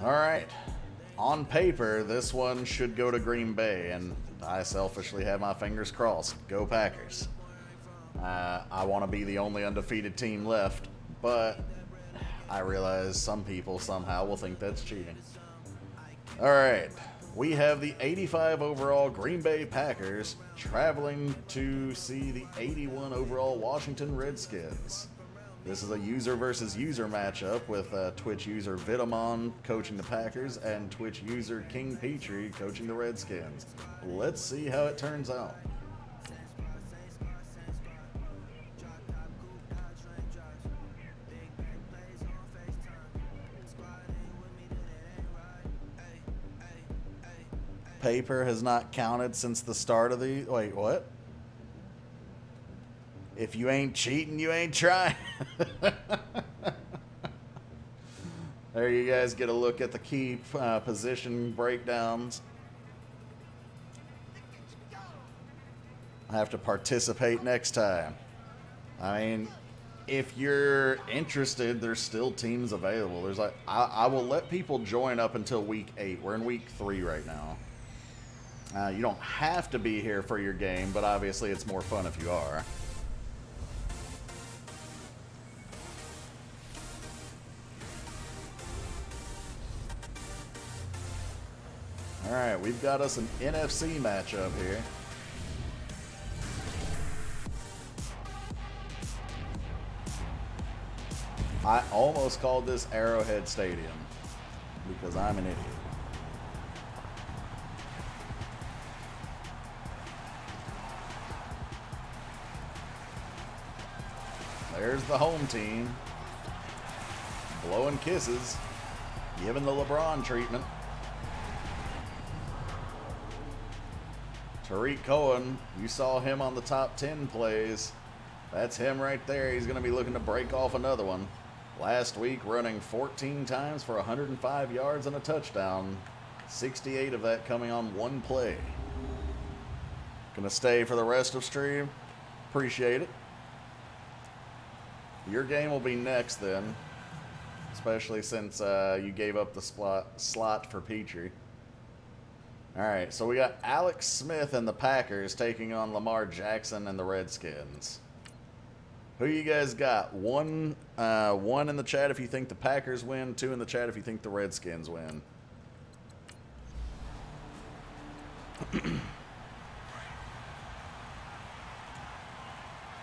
All right. On paper, this one should go to Green Bay, and I selfishly have my fingers crossed. Go Packers. I want to be the only undefeated team left, but I realize some people somehow will think that's cheating. All right. We have the 85 overall Green Bay Packers traveling to see the 81 overall Washington Redskins. This is a user versus user matchup with Twitch user Vitamon coaching the Packers and Twitch user King Petrie coaching the Redskins. Let's see how it turns out. Paper has not counted since the start of the... Wait, what? If you ain't cheating, you ain't trying. There you guys get a look at the key position breakdowns. I have to participate next time. I mean, if you're interested, there's still teams available. There's like I will let people join up until week 8. We're in week 3 right now. You don't have to be here for your game, but obviously it's more fun if you are. Alright, we've got us an NFC matchup here. I almost called this Arrowhead Stadium because I'm an idiot. There's the home team. Blowing kisses. Giving the LeBron treatment. Tariq Cohen, you saw him on the top 10 plays. That's him right there. He's going to be looking to break off another one. Last week, running 14 times for 105 yards and a touchdown. 68 of that coming on one play. Gonna stay for the rest of stream. Appreciate it. Your game will be next then. Especially since you gave up the slot for Petrie. Alright, so we got Alex Smith and the Packers taking on Lamar Jackson and the Redskins. Who you guys got? One in the chat if you think the Packers win, 2 in the chat if you think the Redskins win.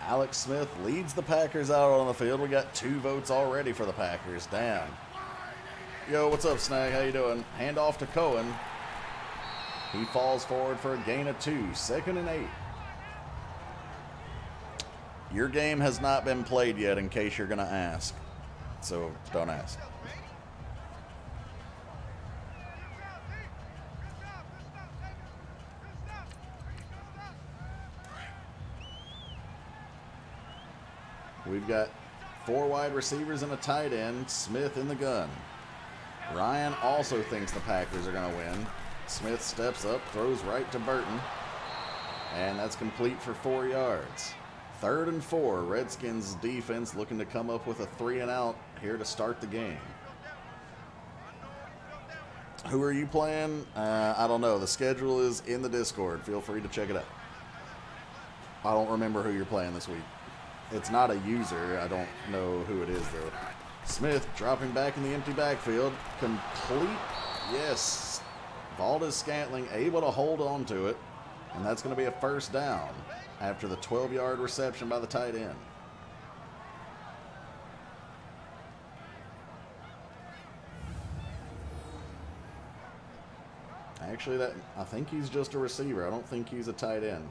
Alex Smith leads the Packers out on the field. We got 2 votes already for the Packers. Damn. Yo, what's up, Snag? How you doing? Hand off to Cohen. He falls forward for a gain of 2. 2nd and 8. Your game has not been played yet, in case you're going to ask. So, don't ask. We've got 4 wide receivers and a tight end. Smith in the gun. Ryan also thinks the Packers are going to win. Smith steps up, throws right to Burton. And that's complete for 4 yards. 3rd and 4. Redskins defense looking to come up with a 3 and out here to start the game. Who are you playing? I don't know. The schedule is in the Discord. Feel free to check it out. I don't remember who you're playing this week. It's not a user. I don't know who it is, though. Smith dropping back in the empty backfield. Complete. Yes. Valdez-Scantling able to hold on to it. And that's going to be a 1st down after the 12-yard reception by the tight end. Actually, I think he's just a receiver. I don't think he's a tight end.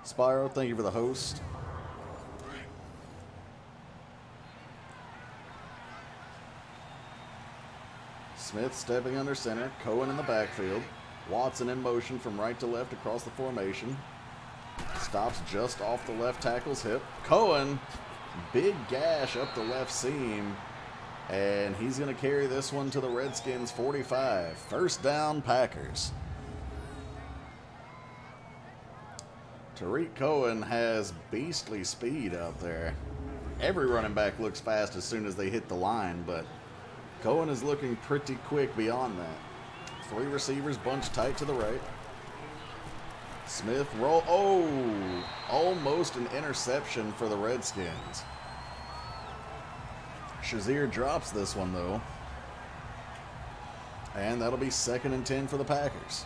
Spyro, thank you for the host. Smith stepping under center. Cohen in the backfield. Watson in motion from right to left across the formation. Stops just off the left tackle's hip. Cohen, big gash up the left seam. And he's going to carry this one to the Redskins 45. 1st down, Packers. Tariq Cohen has beastly speed out there. Every running back looks fast as soon as they hit the line, but Cohen is looking pretty quick beyond that. 3 receivers bunched tight to the right. Smith roll. Oh, almost an interception for the Redskins. Shazier drops this one, though. And that'll be 2nd and 10 for the Packers.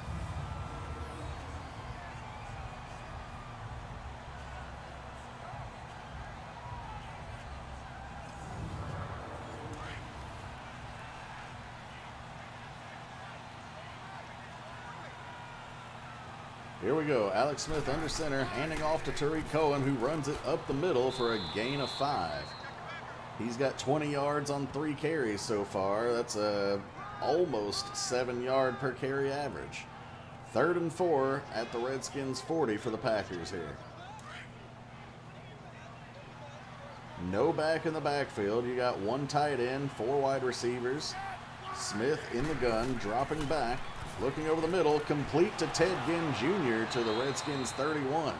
Here we go. Alex Smith under center, handing off to Tariq Cohen, who runs it up the middle for a gain of 5. He's got 20 yards on 3 carries so far. That's a almost 7-yard per carry average. 3rd and 4 at the Redskins 40 for the Packers here. No back in the backfield. You got 1 tight end, 4 wide receivers. Smith in the gun, dropping back. Looking over the middle, complete to Ted Ginn Jr. to the Redskins 31.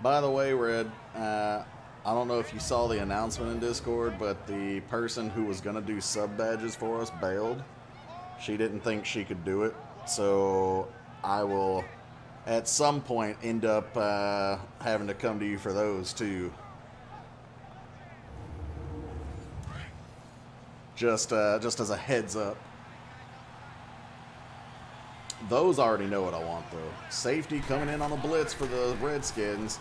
By the way, Red, I don't know if you saw the announcement in Discord, but the person who was going to do sub badges for us bailed. She didn't think she could do it, so I will at some point end up having to come to you for those too. Just as a heads up. Those already know what I want, though. Safety coming in on a blitz for the Redskins.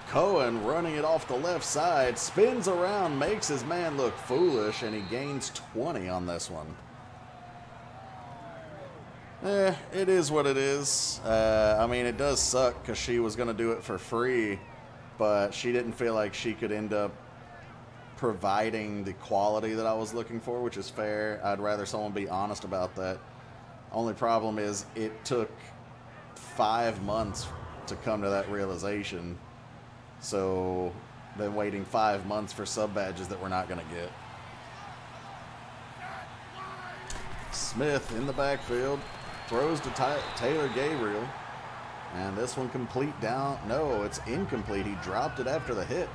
Cohen running it off the left side. Spins around, makes his man look foolish, and he gains 20 on this one. It is what it is. I mean, it does suck because she was going to do it for free, but she didn't feel like she could end up providing the quality that I was looking for, which is fair. I'd rather someone be honest about that. Only problem is it took 5 months to come to that realization. So been waiting 5 months for sub badges that we're not going to get. Smith in the backfield, throws to Taylor Gabriel, and this one complete down. No, it's incomplete. He dropped it after the hit.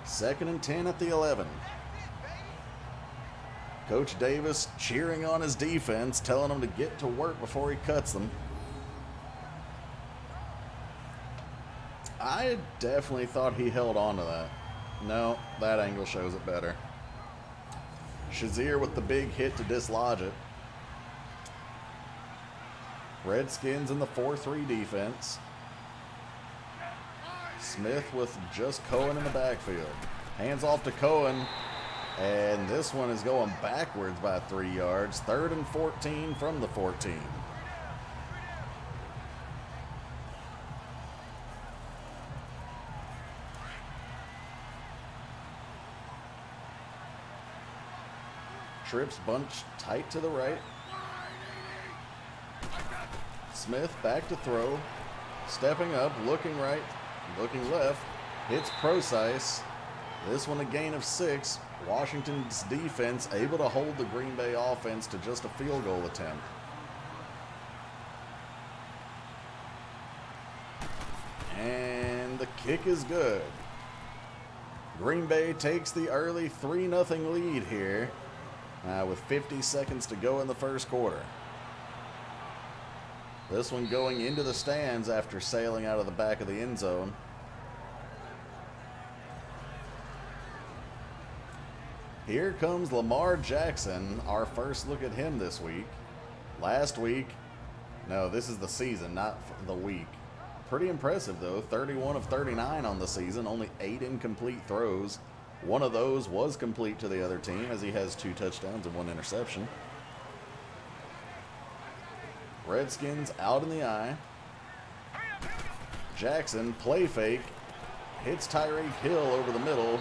2nd and 10 at the 11. Coach Davis cheering on his defense, telling them to get to work before he cuts them. I definitely thought he held on to that. No, that angle shows it better. Shazier with the big hit to dislodge it. Redskins in the 4-3 defense. Smith with just Cohen in the backfield. Hands off to Cohen, and this one is going backwards by 3 yards. 3rd and 14 from the 14. Trips bunched tight to the right. Smith back to throw. Stepping up, looking right, looking left. Hits Procise. This one a gain of 6. Washington's defense able to hold the Green Bay offense to just a field goal attempt. And the kick is good. Green Bay takes the early 3-0 lead here with 50 seconds to go in the first quarter. This one going into the stands after sailing out of the back of the end zone. Here comes Lamar Jackson, our first look at him this week. Last week, no, this is the season, not the week. Pretty impressive, though. 31 of 39 on the season, only 8 incomplete throws. One of those was complete to the other team, as he has 2 touchdowns and 1 interception. Redskins out in the eye. Jackson, play fake, hits Tyreek Hill over the middle.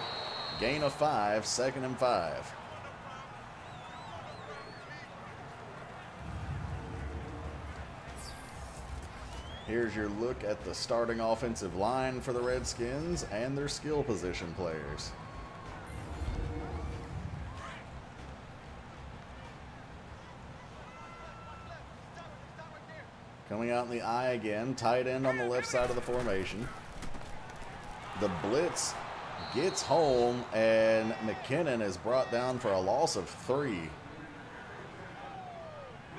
Gain of 5, 2nd and 5. Here's your look at the starting offensive line for the Redskins and their skill position players. Coming out in the I again. Tight end on the left side of the formation. The blitz gets home, and McKinnon is brought down for a loss of 3.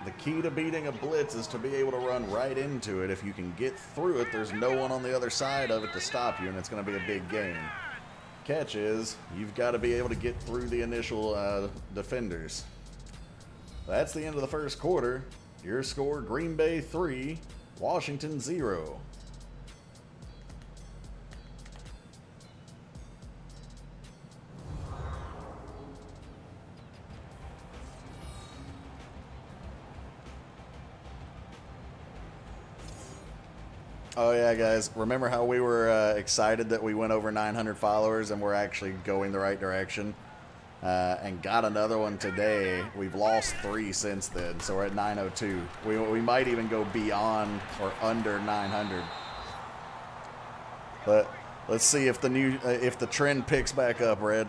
The key to beating a blitz is to be able to run right into it. If you can get through it, there's no one on the other side of it to stop you, and it's going to be a big gain. Catch is, you've got to be able to get through the initial defenders. That's the end of the first quarter. Your score, Green Bay 3, Washington 0. Oh yeah, guys, remember how we were excited that we went over 900 followers and we're actually going the right direction? And got another one today. We've lost 3 since then, so we're at 902. We might even go beyond or under 900. But let's see if the trend picks back up, Red.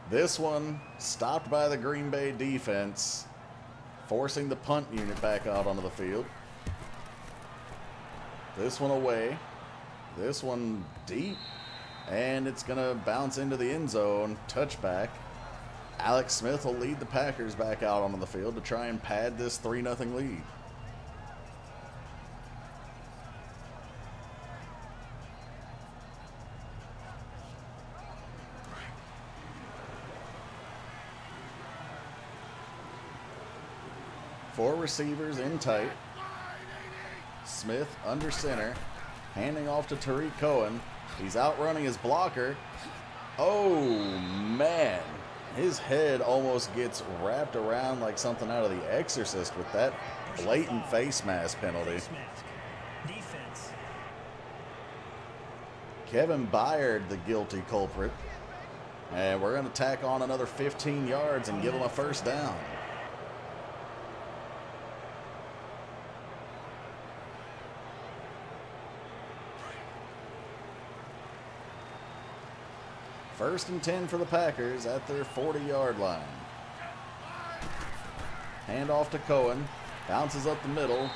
This one stopped by the Green Bay defense, forcing the punt unit back out onto the field. This one away. This one deep. And it's going to bounce into the end zone. Touchback. Alex Smith will lead the Packers back out onto the field to try and pad this 3-0 lead. Four receivers in tight. Smith under center. Handing off to Tariq Cohen. He's outrunning his blocker. Oh, man. His head almost gets wrapped around like something out of The Exorcist with that blatant face mask penalty. Kevin Byard, the guilty culprit. And we're going to tack on another 15 yards and give him a first down. First and 10 for the Packers at their 40-yard line. Hand off to Cohen. Bounces up the middle.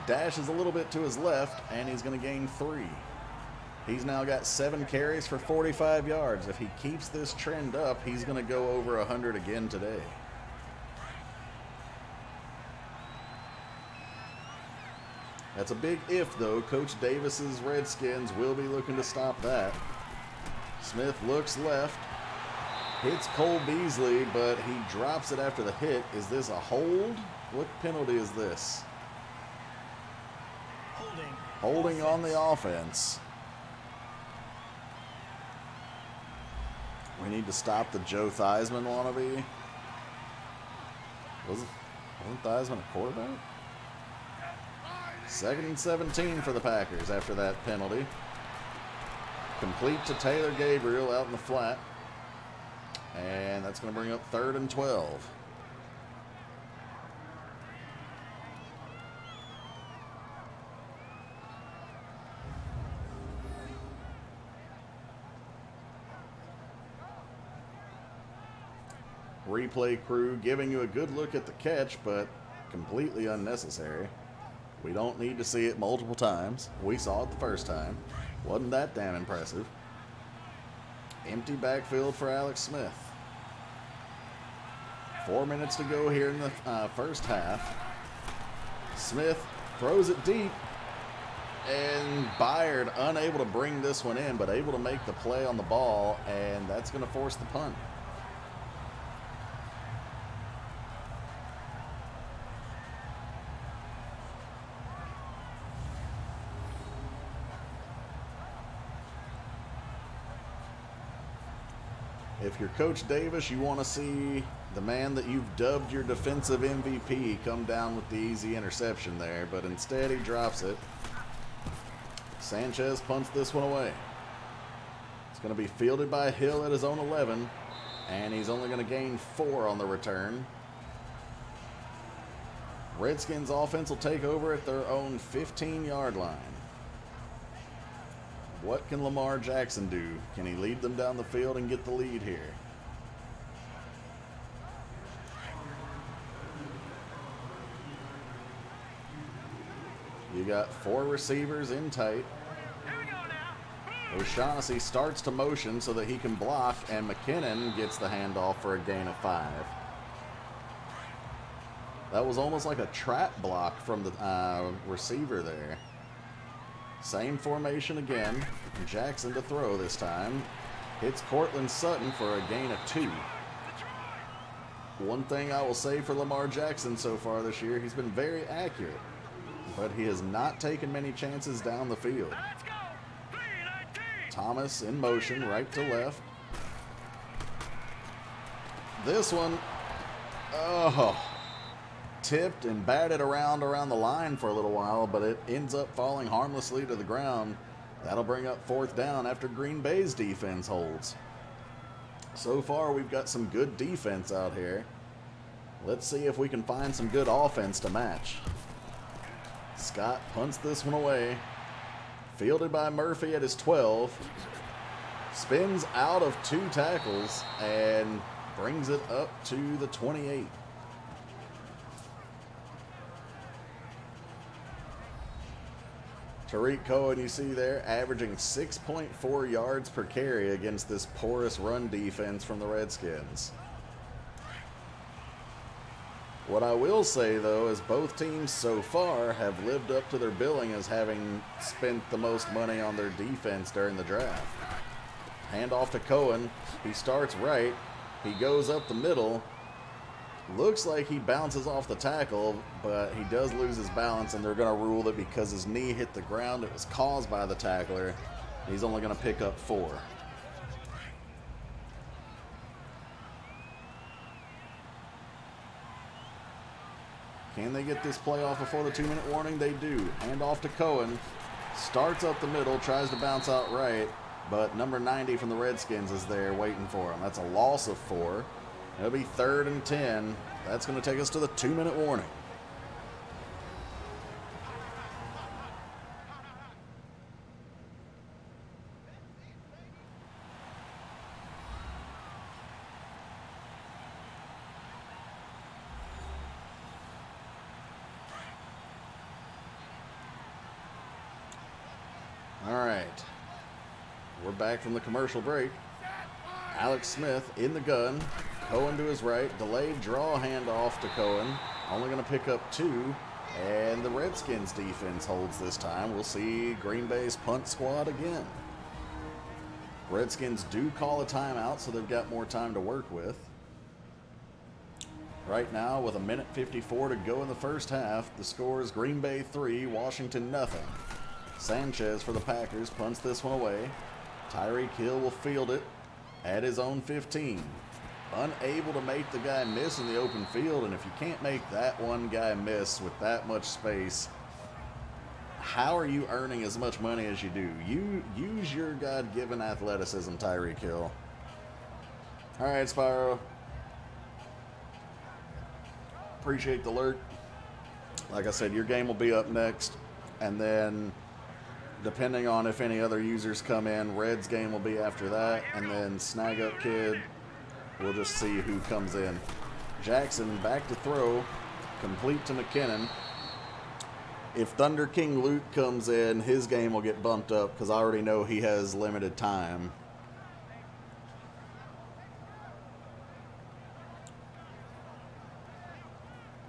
Dashes a little bit to his left, and he's going to gain 3. He's now got 7 carries for 45 yards. If he keeps this trend up, he's going to go over 100 again today. That's a big if, though. Coach Davis's Redskins will be looking to stop that. Smith looks left, hits Cole Beasley, but he drops it after the hit. Is this a hold? What penalty is this? Holding on the offense. We need to stop the Joe Theismann wannabe. Wasn't Theismann a quarterback? 2nd and 17 for the Packers after that penalty. Complete to Taylor Gabriel out in the flat. And that's going to bring up 3rd and 12. Replay crew giving you a good look at the catch, but completely unnecessary. We don't need to see it multiple times. We saw it the first time. Wasn't that damn impressive. Empty backfield for Alex Smith. 4 minutes to go here in the first half. Smith throws it deep. And Byard unable to bring this one in, but able to make the play on the ball. And that's going to force the punt. If you're Coach Davis, you want to see the man that you've dubbed your defensive MVP come down with the easy interception there, but instead he drops it. Sanchez punts this one away. It's going to be fielded by Hill at his own 11, and he's only going to gain 4 on the return. Redskins offense will take over at their own 15-yard line. What can Lamar Jackson do? Can he lead them down the field and get the lead here? You got 4 receivers in tight. O'Shaughnessy starts to motion so that he can block, and McKinnon gets the handoff for a gain of 5. That was almost like a trap block from the receiver there. Same formation again. Jackson to throw this time. Hits Cortland Sutton for a gain of 2. One thing I will say for Lamar Jackson so far this year, he's been very accurate, but he has not taken many chances down the field. Thomas in motion, right to left. This one, tipped and batted around the line for a little while, but it ends up falling harmlessly to the ground. That'll bring up 4th down after Green Bay's defense holds. So far, we've got some good defense out here. Let's see if we can find some good offense to match. Scott punts this one away. Fielded by Murphy at his 12. Spins out of 2 tackles and brings it up to the 28. Tariq Cohen, you see there, averaging 6.4 yards per carry against this porous run defense from the Redskins. What I will say, though, is both teams so far have lived up to their billing as having spent the most money on their defense during the draft. Hand off to Cohen. He starts right. He goes up the middle. Looks like he bounces off the tackle, but he does lose his balance, and they're going to rule that because his knee hit the ground, it was caused by the tackler. He's only going to pick up 4. Can they get this play off before the 2-minute warning? They do. Hand off to Cohen. Starts up the middle, tries to bounce out right, but number 90 from the Redskins is there waiting for him. That's a loss of 4. It'll be 3rd and 10. That's going to take us to the 2-minute warning. All right. We're back from the commercial break. Alex Smith in the gun. Cohen to his right. Delayed draw handoff to Cohen. Only going to pick up 2. And the Redskins defense holds this time. We'll see Green Bay's punt squad again. Redskins do call a timeout, so they've got more time to work with. Right now, with 1:54 to go in the first half, the score is Green Bay 3, Washington nothing. Sanchez for the Packers punts this one away. Tyreek Hill will field it at his own 15. Unable to make the guy miss in the open field, and if you can't make that one guy miss with that much space, how are you earning as much money as you do? You use your God-given athleticism, Tyreek Hill. All right, Spyro. Appreciate the alert. Like I said, your game will be up next, and then depending on if any other users come in, Red's game will be after that, and then Snag Up Kid, we'll just see who comes in. Jackson back to throw, complete to McKinnon. If Thunder King Luke comes in, his game will get bumped up because I already know he has limited time.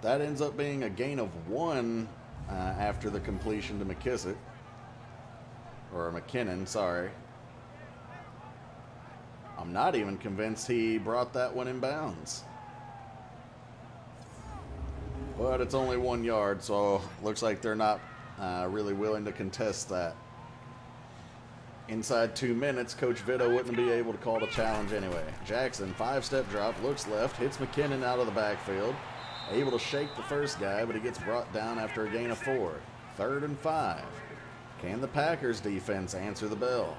That ends up being a gain of 1 after the completion to McKissick. Or McKinnon, sorry. I'm not even convinced he brought that one in bounds. But it's only 1 yard, so looks like they're not really willing to contest that. Inside 2 minutes, Coach Vito wouldn't be able to call the challenge anyway. Jackson, 5-step drop, looks left, hits McKinnon out of the backfield. Able to shake the first guy, but he gets brought down after a gain of 4. 3rd and 5. Can the Packers defense answer the bell?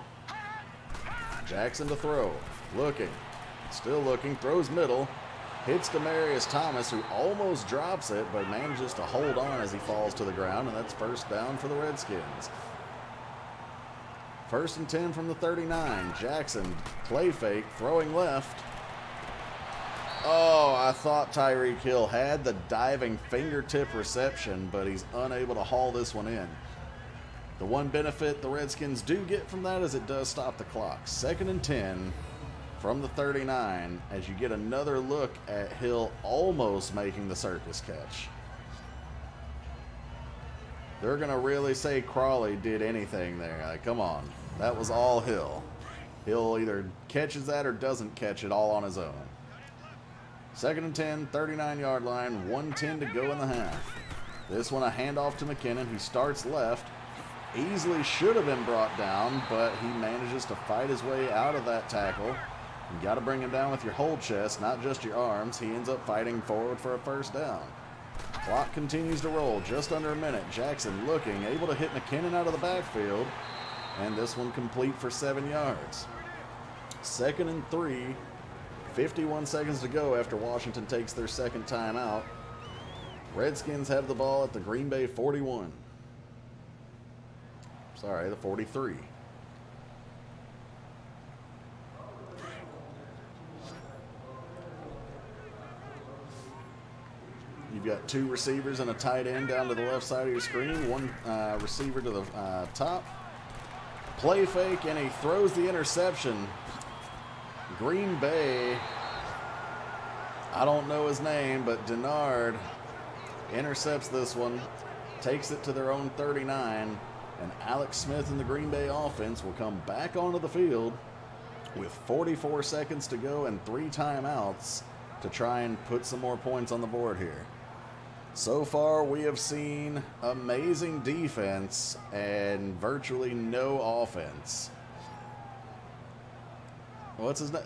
Jackson to throw. Looking. Still looking. Throws middle. Hits Demaryius Thomas, who almost drops it, but manages to hold on as he falls to the ground, and that's 1st down for the Redskins. 1st and 10 from the 39. Jackson, play fake, throwing left. Oh, I thought Tyreek Hill had the diving fingertip reception, but he's unable to haul this one in. The one benefit the Redskins do get from that is it does stop the clock. 2nd and 10 from the 39 as you get another look at Hill almost making the circus catch. They're going to really say Crawley did anything there. Like, come on. That was all Hill. Hill either catches that or doesn't catch it all on his own. 2nd and 10, 39-yard line, 1:10 to go in the half. This one a handoff to McKinnon. He starts left. Easily should have been brought down, but he manages to fight his way out of that tackle. You got to bring him down with your whole chest, not just your arms. He ends up fighting forward for a first down. Clock continues to roll, just under a minute. Jackson looking, able to hit McKinnon out of the backfield, and this one complete for 7 yards. 2nd and 3, 51 seconds to go after Washington takes their second timeout. Redskins have the ball at the Green Bay 41. Sorry, the 43. You've got 2 receivers and a tight end down to the left side of your screen. One receiver to the top. Play fake, and he throws the interception. Green Bay, I don't know his name, but Denard intercepts this one, takes it to their own 39, and Alex Smith and the Green Bay offense will come back onto the field with 44 seconds to go and 3 timeouts to try and put some more points on the board here. So far, we have seen amazing defense and virtually no offense. What's his name?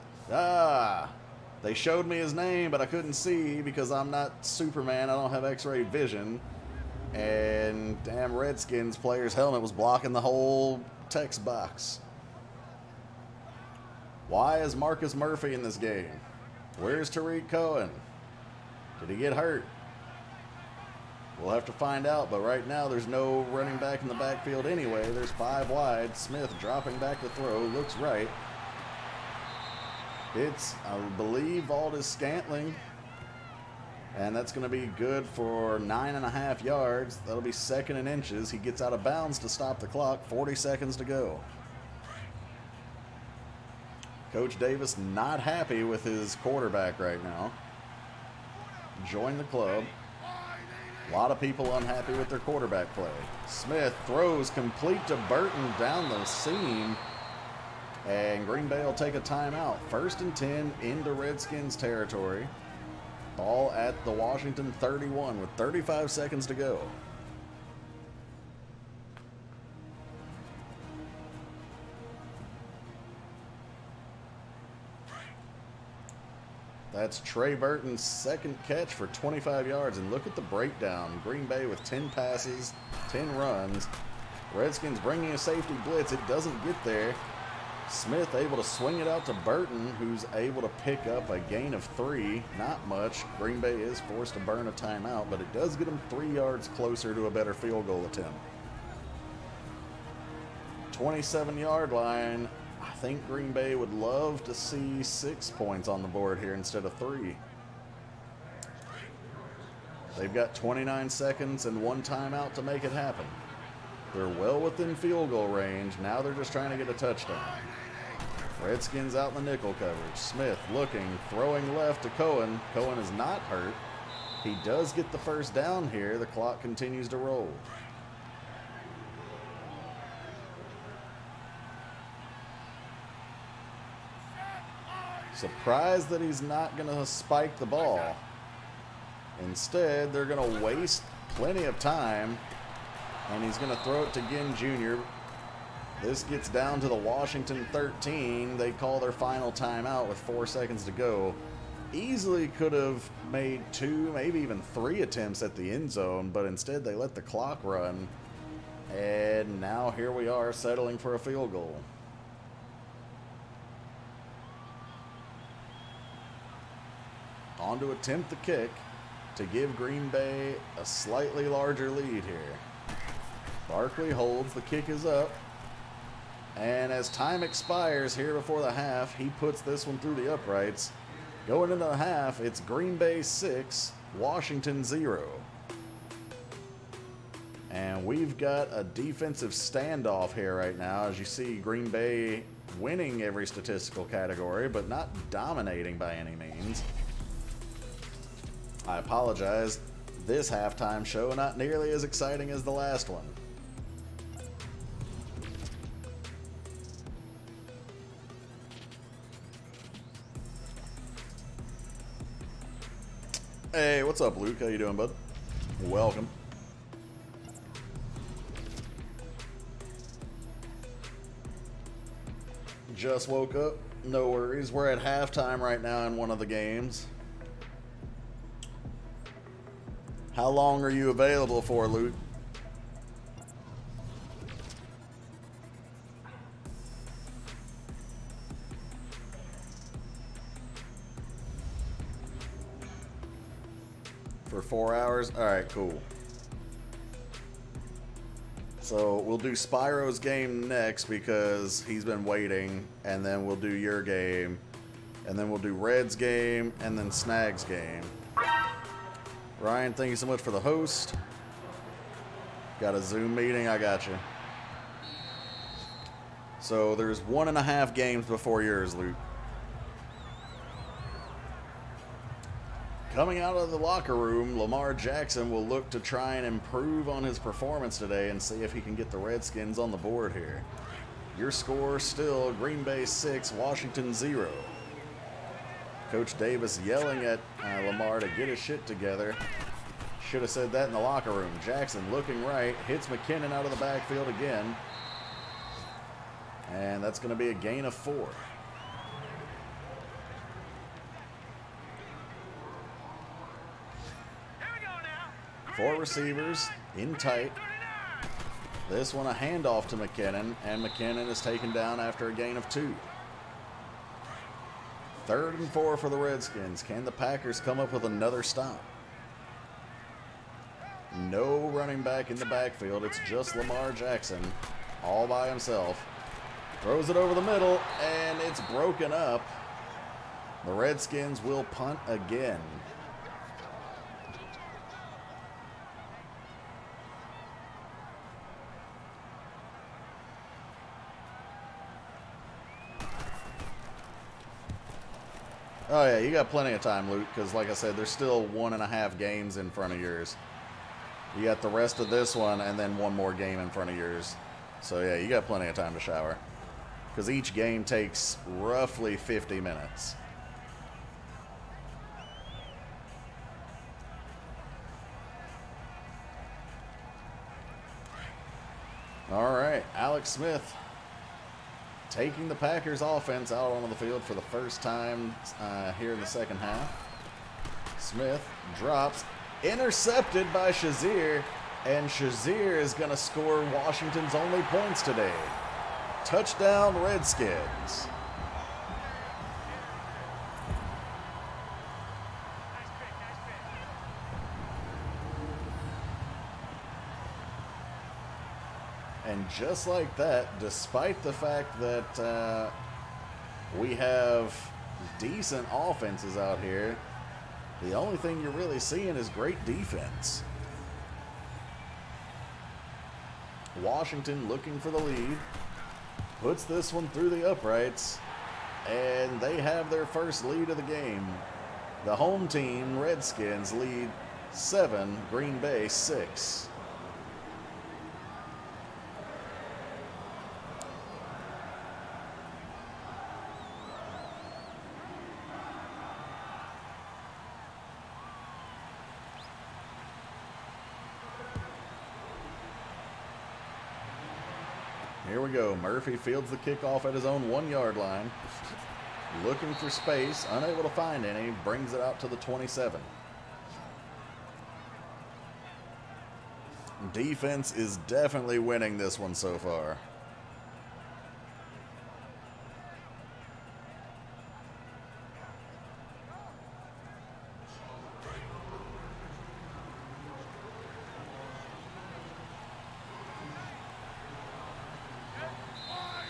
They showed me his name, but I couldn't see because I'm not Superman. I don't have X-ray vision. And damn Redskins player's helmet was blocking the whole text box. Why is Marcus Murphy in this game? Where's Tariq Cohen? Did he get hurt? We'll have to find out, but right now there's no running back in the backfield anyway. There's 5 wide. Smith dropping back to throw. Looks right. It's, I believe, Valdez Scantling. And that's going to be good for 9.5 yards. That'll be 2nd and inches. He gets out of bounds to stop the clock. 40 seconds to go. Coach Davis not happy with his quarterback right now. Join the club. A lot of people unhappy with their quarterback play. Smith throws complete to Burton down the seam. And Green Bay will take a timeout. 1st and 10 into Redskins territory. Ball at the Washington 31 with 35 seconds to go. That's Trey Burton's 2nd catch for 25 yards. And look at the breakdown. Green Bay with 10 passes, 10 runs. Redskins bringing a safety blitz. It doesn't get there. Smith able to swing it out to Burton, who's able to pick up a gain of 3. Not much. Green Bay is forced to burn a timeout, but it does get them 3 yards closer to a better field goal attempt. 27-yard line. I think Green Bay would love to see 6 points on the board here instead of 3. They've got 29 seconds and 1 timeout to make it happen. They're well within field goal range. Now they're just trying to get a touchdown. Redskins out in the nickel coverage. Smith looking, throwing left to Cohen. Cohen is not hurt. He does get the first down here. The clock continues to roll. Surprised that he's not going to spike the ball. Instead, they're going to waste plenty of time, and he's going to throw it to Ginn Jr. This gets down to the Washington 13. They call their final timeout with 4 seconds to go. Easily could have made 2, maybe even 3 attempts at the end zone, but instead they let the clock run. And now here we are settling for a field goal. On to attempt the kick to give Green Bay a slightly larger lead here. Barkley holds, the kick is up. And as time expires here before the half, he puts this one through the uprights. Going into the half, it's Green Bay 6, Washington 0. And we've got a defensive standoff here right now. As you see, Green Bay winning every statistical category, but not dominating by any means. I apologize. This halftime show not nearly as exciting as the last one. Hey, what's up, Luke? How you doing, bud? Welcome. Just woke up. No worries. We're at halftime right now in one of the games. How long are you available for, Luke? For 4 hours? Alright, cool. So we'll do Spyro's game next because he's been waiting, and then we'll do your game, and then we'll do Red's game, and then Snag's game. Ryan, thank you so much for the host. Got a Zoom meeting, I got you. So there's 1.5 games before yours, Luke. Coming out of the locker room, Lamar Jackson will look to try and improve on his performance today and see if he can get the Redskins on the board here. Your score still Green Bay 6, Washington 0. Coach Davis yelling at Lamar to get his shit together. Should have said that in the locker room. Jackson looking right, hits McKinnon out of the backfield again. And that's going to be a gain of 4. 4 receivers in tight. This one a handoff to McKinnon, and McKinnon is taken down after a gain of 2. 3rd and 4 for the Redskins. Can the Packers come up with another stop? No running back in the backfield. It's just Lamar Jackson all by himself. Throws it over the middle, and it's broken up. The Redskins will punt again. Oh yeah, you got plenty of time, Luke, because like I said, there's still 1.5 games in front of yours. You got the rest of this one and then one more game in front of yours. So yeah, you got plenty of time to shower. Because each game takes roughly 50 minutes. All right, Alex Smith taking the Packers offense out onto the field for the first time here in the second half. Smith drops, intercepted by Shazier, and Shazier is going to score Washington's only points today. Touchdown, Redskins. And just like that, despite the fact that we have decent offenses out here, the only thing you're really seeing is great defense. Washington looking for the lead, puts this one through the uprights, and they have their first lead of the game. The home team, Redskins, lead 7, Green Bay 6. Here we go. Murphy fields the kickoff at his own 1-yard line. Looking for space, unable to find any, brings it out to the 27. Defense is definitely winning this one so far.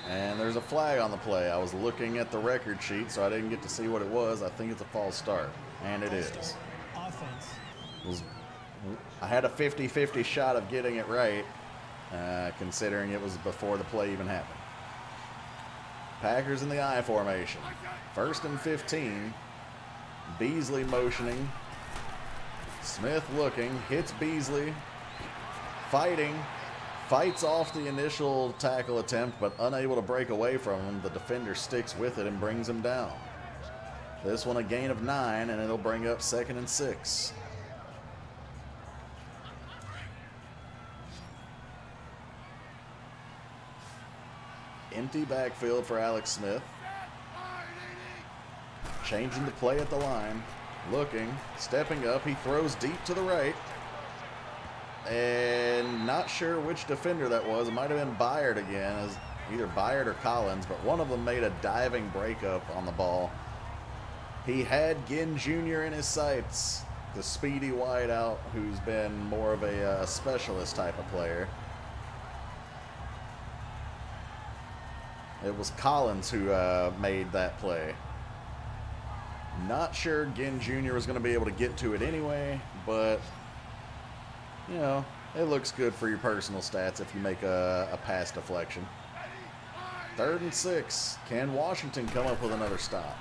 And there's a flag on the play. I was looking at the record sheet, so I didn't get to see what it was. I think it's a false start, and it is. Offense. Was I had a 50-50 shot of getting it right, considering it was before the play even happened. Packers in the I formation. 1st and 15. Beasley motioning. Smith looking, hits Beasley. Fighting. Fights off the initial tackle attempt, but unable to break away from him. The defender sticks with it and brings him down. This one a gain of 9, and it'll bring up 2nd and 6. Empty backfield for Alex Smith. Changing the play at the line. Looking, stepping up. He throws deep to the right. And not sure which defender that was. It might have been Byard again, as either Byard or Collins, but one of them made a diving breakup on the ball. He had Ginn Jr. in his sights, the speedy wideout who's been more of a specialist type of player. It was Collins who made that play. Not sure Ginn Jr. was going to be able to get to it anyway, but, you know, it looks good for your personal stats if you make a pass deflection. 3rd and 6. Can Washington come up with another stop?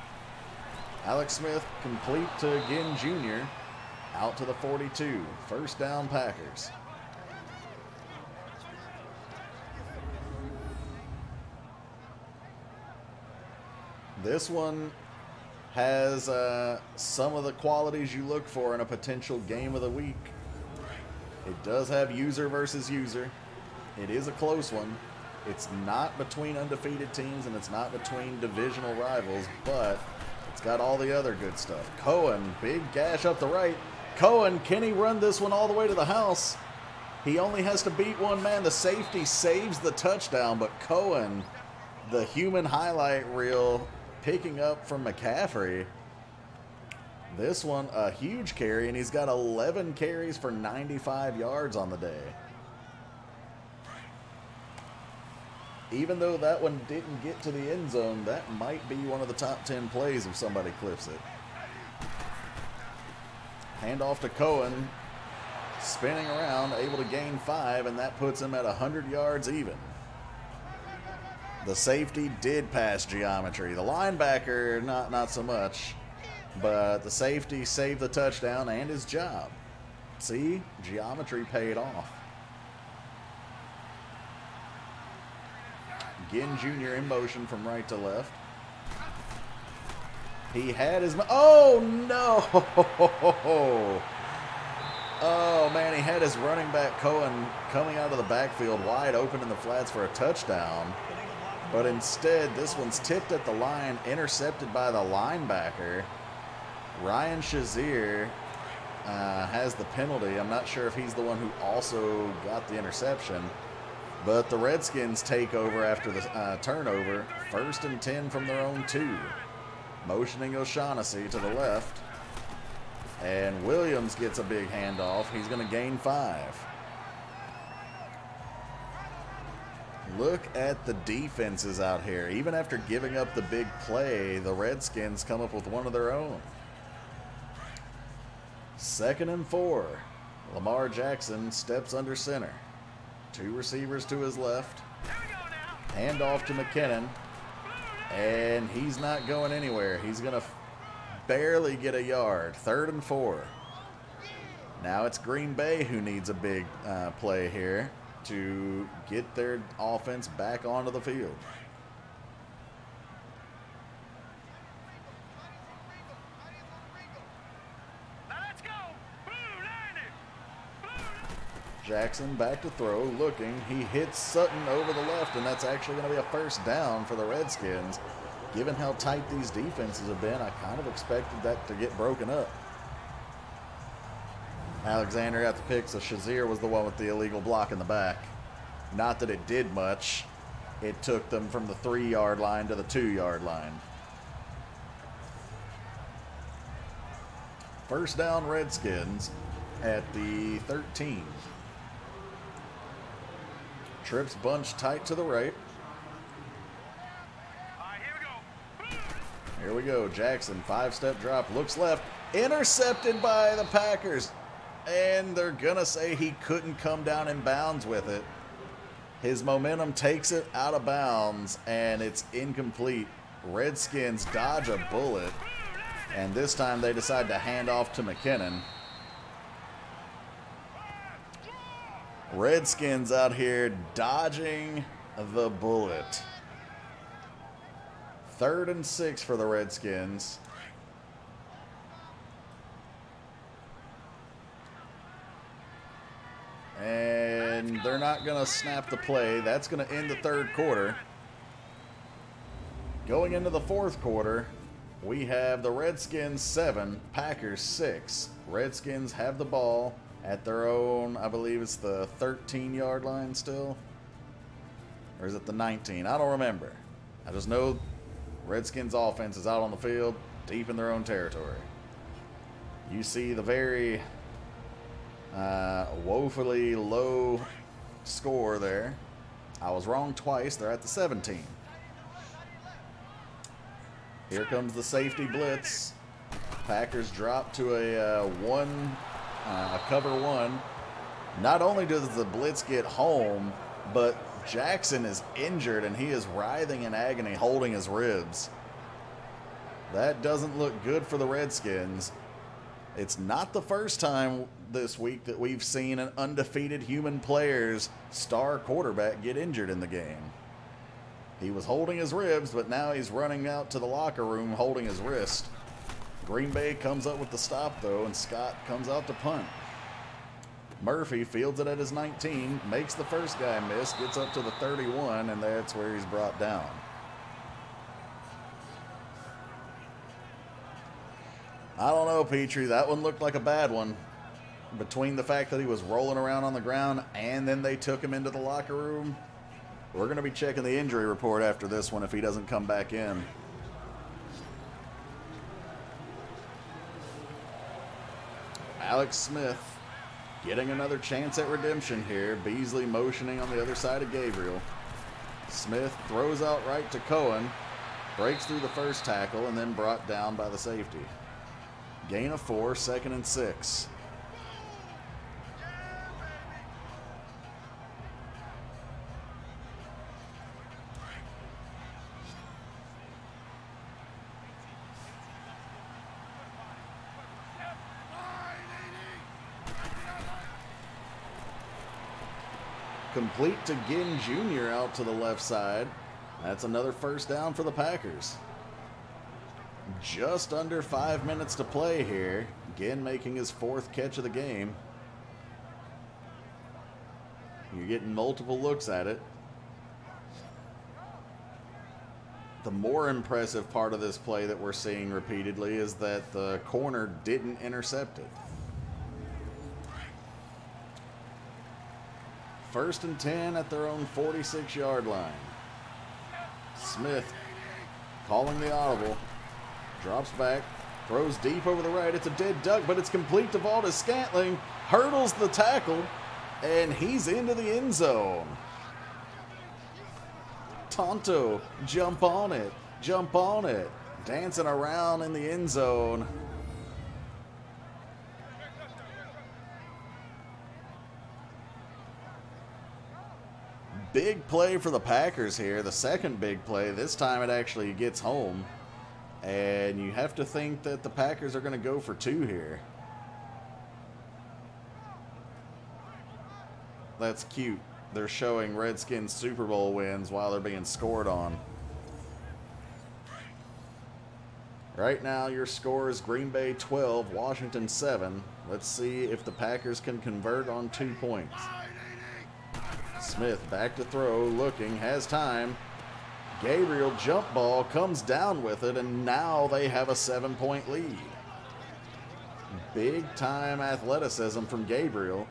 Alex Smith complete to Ginn Jr. Out to the 42. 1st down, Packers. This one has some of the qualities you look for in a potential game of the week. It does have user versus user. It is a close one. It's not between undefeated teams and it's not between divisional rivals, but it's got all the other good stuff. Cohen, big gash up the right. Cohen, can he run this one all the way to the house? He only has to beat one man. The safety saves the touchdown, but Cohen, the human highlight reel, picking up from McCaffrey. This one, a huge carry, and he's got 11 carries for 95 yards on the day. Even though that one didn't get to the end zone, that might be one of the top 10 plays if somebody clips it. Handoff to Cohen, spinning around, able to gain 5, and that puts him at 100 yards even. The safety did pass geometry. The linebacker, not so much. But the safety saved the touchdown and his job. See? Geometry paid off. Ginn Jr. in motion from right to left. He had his... Oh, no! Oh, man, he had his running back Cohen coming out of the backfield wide open in the flats for a touchdown. But instead, this one's tipped at the line, intercepted by the linebacker. Ryan Shazier has the penalty. I'm not sure if he's the one who also got the interception. But the Redskins take over after the turnover. 1st and 10 from their own 2. Motioning O'Shaughnessy to the left. And Williams gets a big handoff. He's going to gain 5. Look at the defenses out here. Even after giving up the big play, the Redskins come up with one of their own. 2nd and 4. Lamar Jackson steps under center. 2 receivers to his left. Handoff to McKinnon. And he's not going anywhere. He's going to barely get a yard. 3rd and 4. Now it's Green Bay who needs a big play here to get their offense back onto the field. Jackson back to throw, looking. He hits Sutton over the left, and that's actually going to be a 1st down for the Redskins. Given how tight these defenses have been, I kind of expected that to get broken up. Alexander got the pick, so Shazier was the one with the illegal block in the back. Not that it did much. It took them from the 3-yard line to the 2-yard line. 1st down, Redskins at the 13. Trips bunch tight to the right. Here we go. Jackson, 5-step drop, looks left. Intercepted by the Packers. and they're gonna say he couldn't come down in bounds with it. His momentum takes it out of bounds, and it's incomplete. Redskins dodge a bullet, and this time they decide to hand off to McKinnon. Redskins out here dodging the bullet. 3rd and 6 for the Redskins. And they're not going to snap the play. That's going to end the 3rd quarter. Going into the 4th quarter, we have the Redskins 7, Packers 6. Redskins have the ball at their own, I believe it's the 13-yard line still. Or is it the 19? I don't remember. I just know Redskins offense is out on the field, deep in their own territory. You see the very woefully low score there. I was wrong twice. They're at the 17. Here comes the safety blitz. Packers drop to a cover 1. Not only does the blitz get home, but Jackson is injured and he is writhing in agony, holding his ribs. That doesn't look good for the Redskins. It's not the first time this week that we've seen an undefeated human player's star quarterback get injured in the game. He was holding his ribs, but now he's running out to the locker room holding his wrist. Green Bay comes up with the stop, though, and Scott comes out to punt. Murphy fields it at his 19, makes the first guy miss, gets up to the 31, and that's where he's brought down. I don't know, Petrie. That one looked like a bad one. Between the fact that he was rolling around on the ground and then they took him into the locker room. We're going to be checking the injury report after this one if he doesn't come back in. Alex Smith getting another chance at redemption here. Beasley motioning on the other side of Gabriel. Smith throws out right to Cohen. Breaks through the first tackle and then brought down by the safety. Gain of 4, 2nd and 6. Complete to Ginn Jr. out to the left side. That's another first down for the Packers. Just under 5 minutes to play here. Ginn making his 4th catch of the game. You're getting multiple looks at it. The more impressive part of this play that we're seeing repeatedly is that the corner didn't intercept it. 1st and 10 at their own 46-yard line. Smith calling the audible. Drops back, throws deep over the right. It's a dead duck, but it's complete to Valdez-Scantling. Hurdles the tackle, and he's into the end zone. Tonto, jump on it, jump on it. Dancing around in the end zone. Big play for the Packers here. The second big play. This time it actually gets home. And you have to think that the Packers are going to go for 2 here. That's cute. They're showing Redskins Super Bowl wins while they're being scored on. Right now your score is Green Bay 12, Washington 7. Let's see if the Packers can convert on 2 points. Smith back to throw, looking, has time. Gabriel jump ball, comes down with it, and now they have a 7-point lead. Big time athleticism from Gabriel.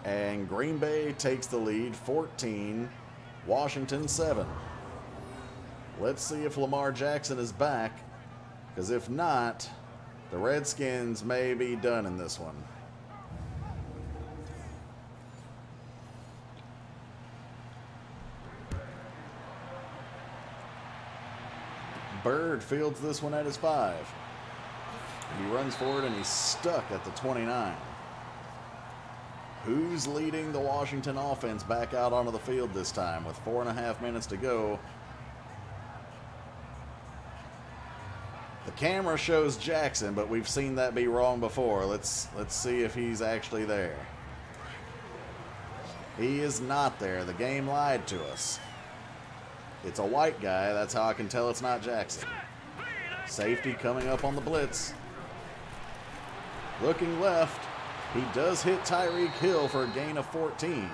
And Green Bay takes the lead, 14, Washington 7. Let's see if Lamar Jackson is back, because if not, the Redskins may be done in this one. Bird fields this one at his 5. He runs forward and he's stuck at the 29. Who's leading the Washington offense back out onto the field this time with 4.5 minutes to go? The camera shows Jackson, but we've seen that be wrong before. Let's see if he's actually there. He is not there. The game lied to us. It's a white guy. That's how I can tell it's not Jackson. Safety coming up on the blitz. Looking left. He does hit Tyreek Hill for a gain of 14.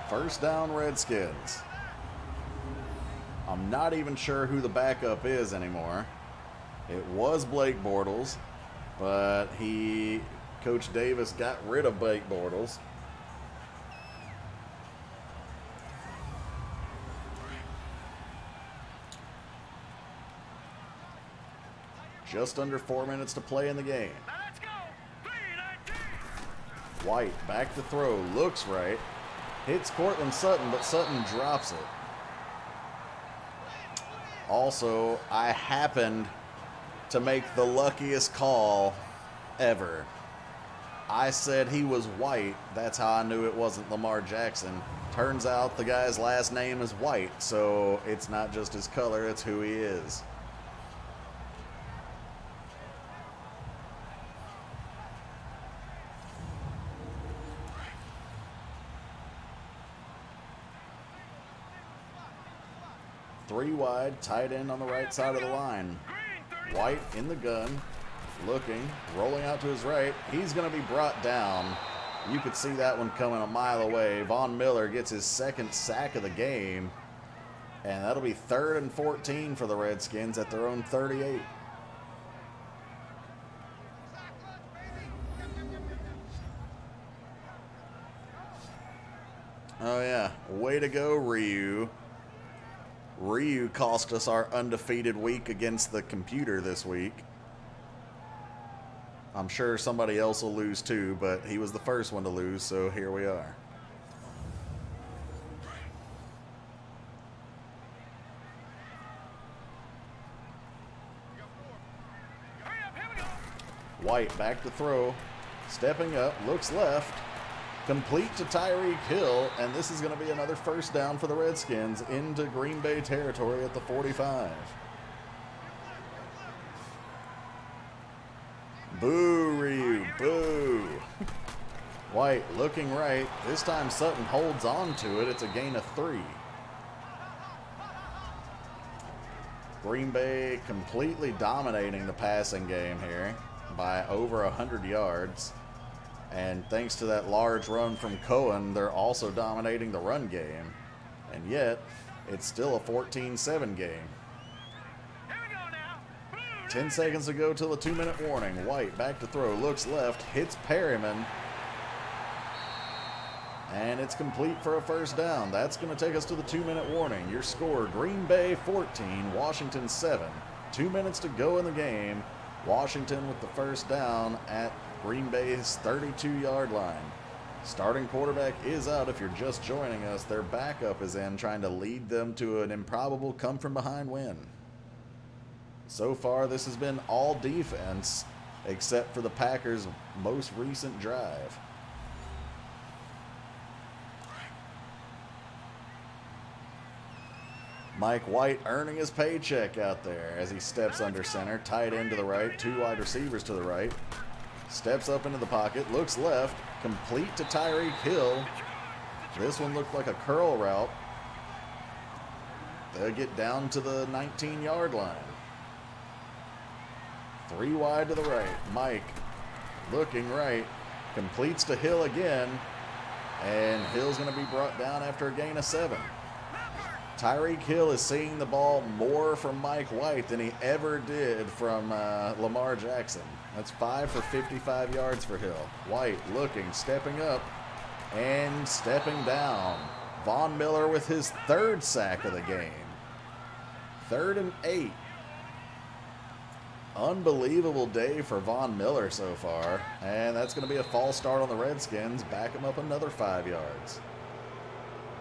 First down, Redskins. I'm not even sure who the backup is anymore. It was Blake Bortles, but Coach Davis got rid of Blake Bortles. Just under 4 minutes to play in the game. White back to throw, looks right. Hits Cortland Sutton, but Sutton drops it. Also, I happened to make the luckiest call ever. I said he was white. That's how I knew it wasn't Lamar Jackson. Turns out the guy's last name is White, so it's not just his color, it's who he is. Three wide, tight end on the right side of the line. White in the gun, looking, rolling out to his right. He's going to be brought down. You could see that one coming a mile away. Von Miller gets his second sack of the game, and that'll be 3rd and 14 for the Redskins at their own 38. Oh yeah, way to go, Ryu. Ryu cost us our undefeated week against the computer this week. I'm sure somebody else will lose too, but he was the first one to lose, so here we are. White back to throw, stepping up, looks left. Complete to Tyreek Hill, and this is going to be another first down for the Redskins into Green Bay territory at the 45. Boo, Ryu, boo. White looking right. This time Sutton holds on to it. It's a gain of 3. Green Bay completely dominating the passing game here by over 100 yards. And thanks to that large run from Cohen, they're also dominating the run game. And yet, it's still a 14-7 game. 10 seconds to go till the 2-minute warning. White back to throw, looks left, hits Perryman. And it's complete for a first down. That's going to take us to the 2-minute warning. Your score, Green Bay 14, Washington 7. 2 minutes to go in the game. Washington with the first down at Green Bay's 32-yard line. Starting quarterback is out if you're just joining us. Their backup is in, trying to lead them to an improbable come-from-behind win. So far, this has been all defense, except for the Packers' most recent drive. Mike White earning his paycheck out there as he steps under center. Tight end to the right, 2 wide receivers to the right. Steps up into the pocket, looks left, complete to Tyreek Hill. This one looked like a curl route. They'll get down to the 19-yard line. 3 wide to the right. Mike looking right, completes to Hill again, and Hill's going to be brought down after a gain of 7. Tyreek Hill is seeing the ball more from Mike White than he ever did from Lamar Jackson. That's 5 for 55 yards for Hill. White looking, stepping up, and stepping down. Von Miller with his 3rd sack of the game. 3rd and 8. Unbelievable day for Von Miller so far. And that's going to be a false start on the Redskins. Back him up another 5 yards.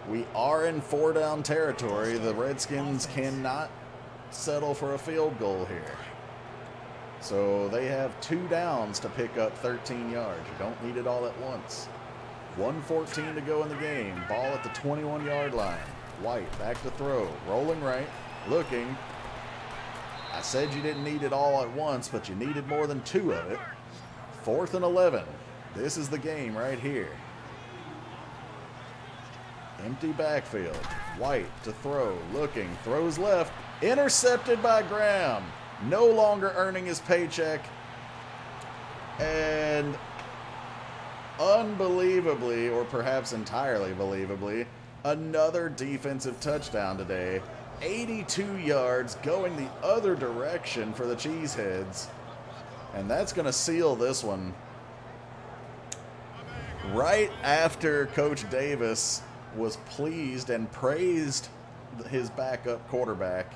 We are in 4-down territory. The Redskins cannot settle for a field goal here. So they have 2 downs to pick up 13 yards. You don't need it all at once. 1:14 to go in the game. Ball at the 21-yard line. White back to throw. Rolling right. Looking. I said you didn't need it all at once, but you needed more than 2 of it. 4th and 11. This is the game right here. Empty backfield. White to throw. Looking. Throws left. Intercepted by Graham. No longer earning his paycheck. And unbelievably, or perhaps entirely believably, another defensive touchdown today. 82 yards going the other direction for the Cheeseheads. And that's going to seal this one. Right after Coach Davis was pleased and praised his backup quarterback,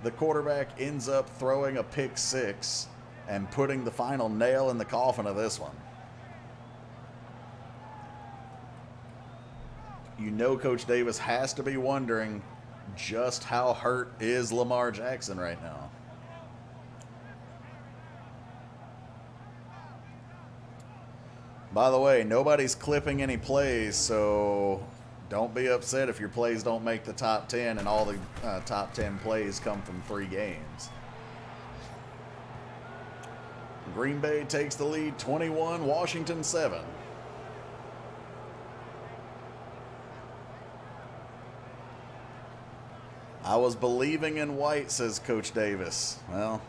the quarterback ends up throwing a pick 6 and putting the final nail in the coffin of this one. You know Coach Davis has to be wondering just how hurt is Lamar Jackson right now. By the way, nobody's clipping any plays, so don't be upset if your plays don't make the top 10 and all the top 10 plays come from 3 games. Green Bay takes the lead 21, Washington 7. I was believing in White, says Coach Davis. Well,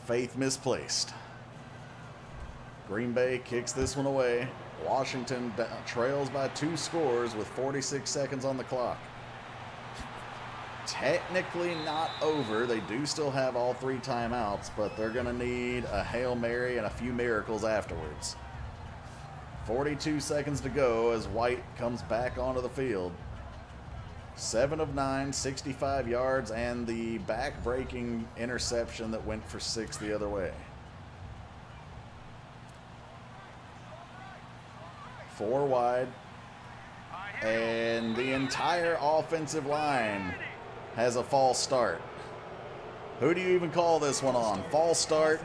faith misplaced. Green Bay kicks this one away. Washington trails by 2 scores with 46 seconds on the clock. Technically not over. They do still have all 3 timeouts, but they're going to need a Hail Mary and a few miracles afterwards. 42 seconds to go as White comes back onto the field. 7 of 9, 65 yards, and the back-breaking interception that went for 6 the other way. 4 wide, and the entire offensive line has a false start. Who do you even call this one on? False start.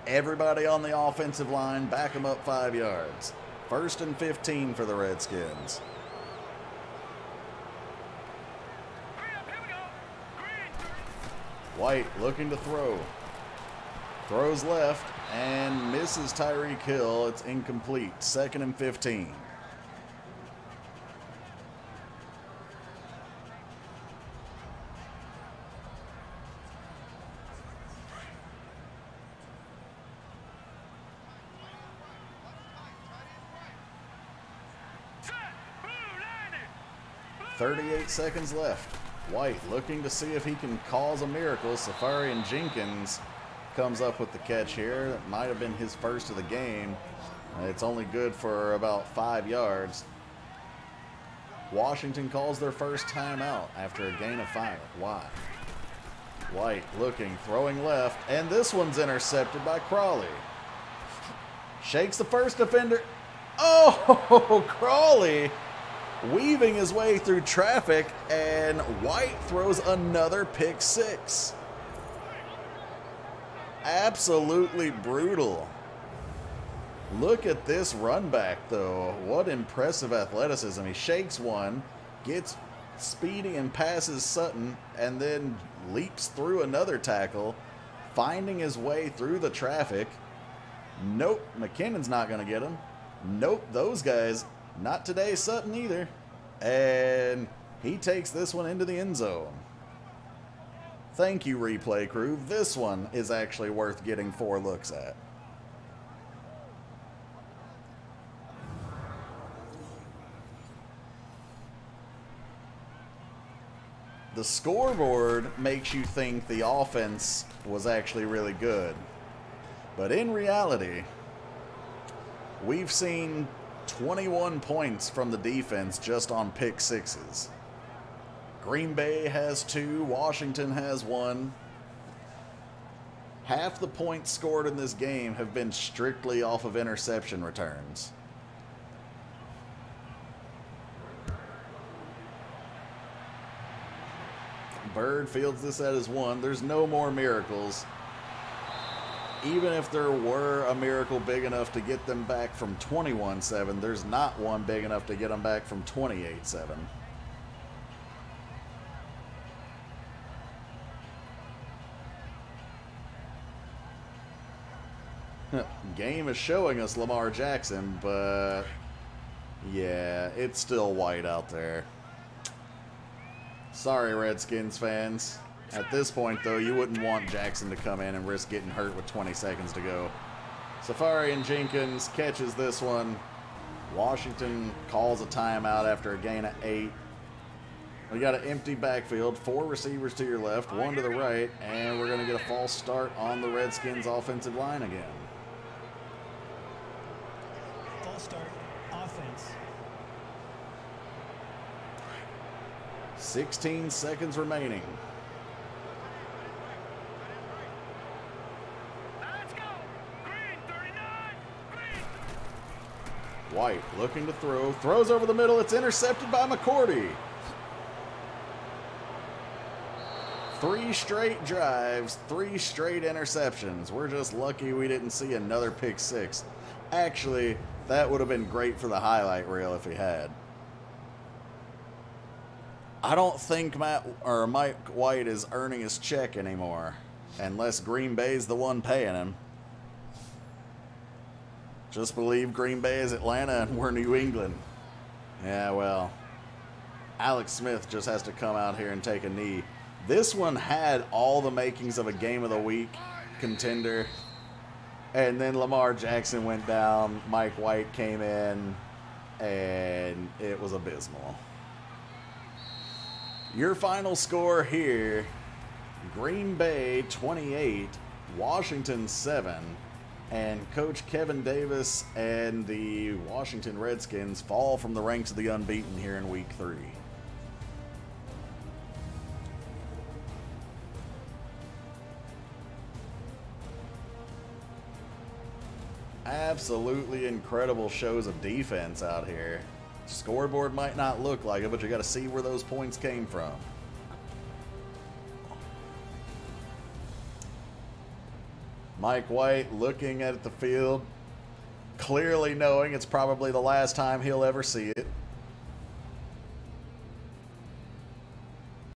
Everybody on the offensive line, back them up 5 yards. 1st and 15 for the Redskins. White looking to throw. Throws left and misses Tyreek Hill. It's incomplete. 2nd and 15. .38 seconds left. White looking to see if he can cause a miracle. Safarian Jenkins comes up with the catch here. That might have been his first of the game. It's only good for about 5 yards. Washington calls their first timeout after a gain of 5. Why? White looking, throwing left, and this one's intercepted by Crawley. Shakes the first defender. Oh, Crawley weaving his way through traffic, and White throws another pick 6. Absolutely brutal. Look at this run back, though. What impressive athleticism. He shakes one, gets speedy and passes Sutton, and then leaps through another tackle, finding his way through the traffic. Nope, McKinnon's not going to get him. Nope, those guys. Not today, Sutton either. And he takes this one into the end zone. Thank you, replay crew. This one is actually worth getting 4 looks at. The scoreboard makes you think the offense was actually really good. But in reality, we've seen 21 points from the defense just on pick 6s. Green Bay has 2, Washington has 1. Half the points scored in this game have been strictly off of interception returns. Bird fields this at his 1. There's no more miracles. Even if there were a miracle big enough to get them back from 21-7, there's not one big enough to get them back from 28-7. Game is showing us Lamar Jackson, but yeah, it's still white out there. Sorry, Redskins fans. At this point, though, you wouldn't want Jackson to come in and risk getting hurt with 20 seconds to go. Safari and Jenkins catches this one. Washington calls a timeout after a gain of 8. We got an empty backfield, 4 receivers to your left, 1 to the right, and we're going to get a false start on the Redskins offensive line again. False start, offense. 16 seconds remaining. White looking to throw. Throws over the middle. It's intercepted by McCourty. 3 straight drives, 3 straight interceptions. We're just lucky we didn't see another pick 6. Actually, that would have been great for the highlight reel if he had. I don't think Mike White is earning his check anymore, unless Green Bay's the one paying him. Just believe Green Bay is Atlanta and we're New England. Yeah, well, Alex Smith just has to come out here and take a knee. This one had all the makings of a game of the week contender. And then Lamar Jackson went down, Mike White came in, and it was abysmal. Your final score here, Green Bay 28, Washington 7. And Coach Kevin Davis and the Washington Redskins fall from the ranks of the unbeaten here in Week 3. Absolutely incredible shows of defense out here. Scoreboard might not look like it, but you got to see where those points came from. Mike White looking at the field, clearly knowing it's probably the last time he'll ever see it.